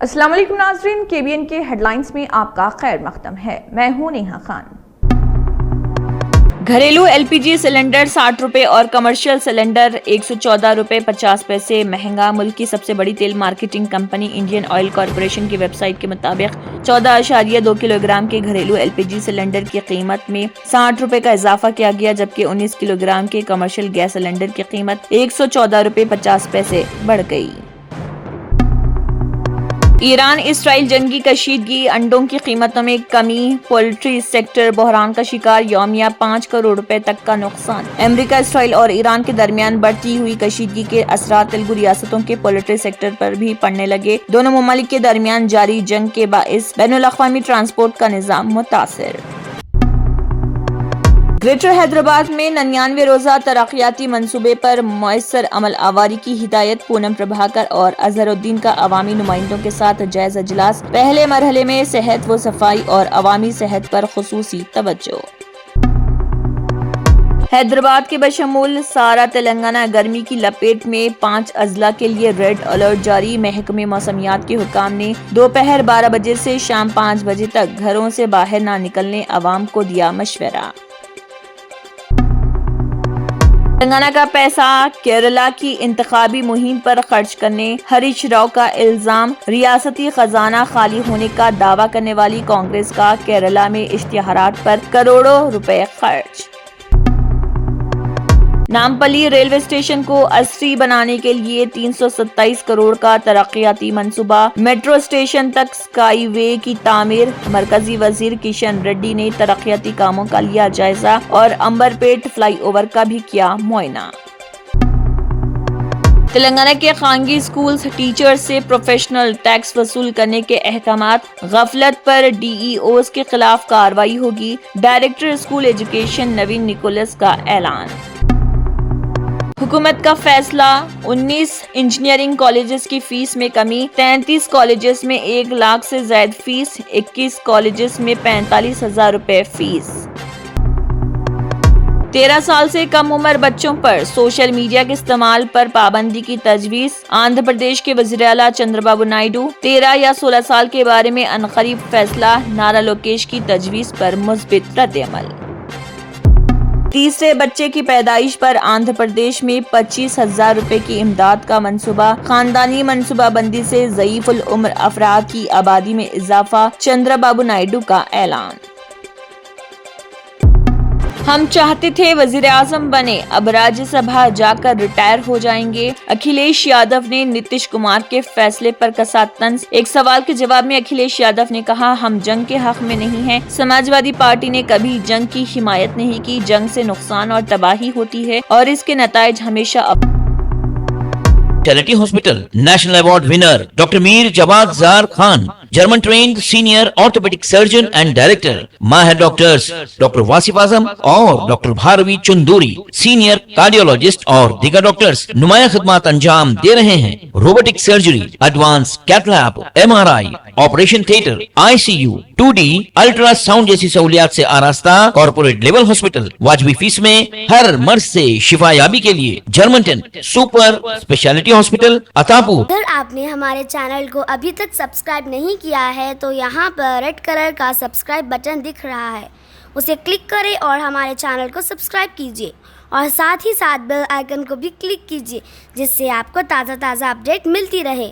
السلام علیکم ناظرین، KBN کے ہیڈ لائنز میں آپ کا خیر مقدم ہے۔ میں ہوں نیہا خان۔ گھریلو LPG سلنڈر 60 روپے اور کمرشل سلنڈر 114 روپے 50 پیسے مہنگا۔ ملک کی سب سے بڑی تیل marketing company Indian oil corporation کی ویب سائٹ کے مطابق 14.2 کلو گرام کے گھریلو LPG سلنڈر کی قیمت میں 60 روپے کا اضافہ کیا گیا، جبکہ 19 کلو گرام کے کمرشل گیس سلنڈر کی قیمت 114 روپے 50 پیسے بڑھ گئی۔ ایران اسرائیل جنگی کشیدگی، انڈوں کی قیمتوں میں کمی، پولٹری سیکٹر بحران کا شکار، یومیہ 5 کروڑ روپے تک کا نقصان۔ امریکہ، اسرائیل اور ایران کے درمیان بڑھتی ہوئی کشیدگی کے اثرات تلگو ریاستوں کے پولٹری سیکٹر پر بھی پڑنے لگے۔ دونوں ممالک کے درمیان جاری جنگ کے باعث بین الاقوامی ٹرانسپورٹ کا نظام متاثر۔ گریٹر حیدرآباد میں 99 روزہ ترقیاتی منصوبے پر مؤثر عمل آوری کی ہدایت۔ پونم پربھاکر اور اظہر الدین کا عوامی نمائندوں کے ساتھ جائزہ اجلاس۔ پہلے مرحلے میں صحت و صفائی اور عوامی صحت پر خصوصی توجہ۔ حیدرآباد کے بشمول سارا تلنگانہ گرمی کی لپیٹ میں، 5 اضلاع کے لیے ریڈ الرٹ جاری۔ محکمہ موسمیات کے حکام نے دوپہر 12 بجے سے شام 5 بجے تک گھروں سے باہر نہ نکلنے عوام کو دیا مشورہ۔ تلنگانہ کا پیسہ کیرالہ کی انتخابی مہم پر خرچ کرنے، ہریش راؤ کا الزام۔ ریاستی خزانہ خالی ہونے کا دعویٰ کرنے والی کانگریس کا کیرالہ میں اشتہارات پر کروڑوں روپے خرچ۔ نامپلی ریلوے اسٹیشن کو عصری بنانے کے لیے 327 کروڑ کا ترقیاتی منصوبہ۔ میٹرو اسٹیشن تک سکائی وے کی تعمیر۔ مرکزی وزیر کشن ریڈی نے ترقیاتی کاموں کا لیا جائزہ اور امبرپیٹ فلائی اوور کا بھی کیا معائنہ۔ تلنگانہ کے خانگی اسکولز ٹیچرز سے پروفیشنل ٹیکس وصول کرنے کے احکامات۔ غفلت پر DEOs کے خلاف کارروائی ہوگی۔ Director school education Naveen Nicholas کا اعلان۔ حکومت کا فیصلہ، 19 انجینئرنگ کالجز کی فیس میں کمی۔ 33 کالجز میں 1 لاکھ سے زائد فیس، 21 کالجز میں 45,000 روپے فیس۔ 13 سال سے کم عمر بچوں پر سوشل میڈیا کے استعمال پر پابندی کی تجویز۔ آندھرا پردیش کے وزیر اعلیٰ چندرا بابو نائیڈو۔ 13 یا 16 سال کے بارے میں عنقریب فیصلہ۔ نارا لوکیش کی تجویز پر مثبت رد عمل۔ تیسرے بچے کی پیدائش پر آندھرا پردیش میں 25,000 روپے کی امداد کا منصوبہ۔ خاندانی منصوبہ بندی سے ضعیف العمر افراد کی آبادی میں اضافہ۔ چندرا بابو نائیڈو کا اعلان۔ ہم چاہتے تھے وزیر اعظم بنے، اب راجیہ سبھا جا کر ریٹائر ہو جائیں گے۔ اکھلیش یادو نے نتیش کمار کے فیصلے پر کسا طنز۔ ایک سوال کے جواب میں اکھلیش یادو نے کہا، ہم جنگ کے حق میں نہیں ہیں۔ سماجوادی پارٹی نے کبھی جنگ کی حمایت نہیں کی۔ جنگ سے نقصان اور تباہی ہوتی ہے اور اس کے نتائج ہمیشہ speciality hospital national award winner doctor Mir Jawad Zar Khan, German trained senior orthopaedic surgeon and director, ماہر ڈاکٹرز ڈاکٹر واصف اعظم اور doctor Bharavi Chanduri, senior cardiologist اور دیگر ڈاکٹرز نمایاں خدمات انجام دے رہے ہیں۔ Robotic surgery, advance cath lab, MRI، operation theatre, ICU، 2D ultra sound جیسی سہولیات سے آراستہ کارپوریٹ لیول ہاسپٹل۔ واجبی فیس میں ہر مرض سے شفا یابی کے لیے جرمنٹن سپر اسپیشلٹی ہاسپٹل عطاپور۔ اگر آپ نے ہمارے چینل کو ابھی تک سبسکرائب نہیں کیا ہے تو یہاں پر ریڈ کلر کا سبسکرائب بٹن دکھ رہا ہے، اسے کلک کریں اور ہمارے چینل کو سبسکرائب کیجیے اور ساتھ ہی ساتھ بیل آئیکن کو بھی کلک کیجیے، جس سے آپ کو تازہ اپڈیٹ ملتی رہے۔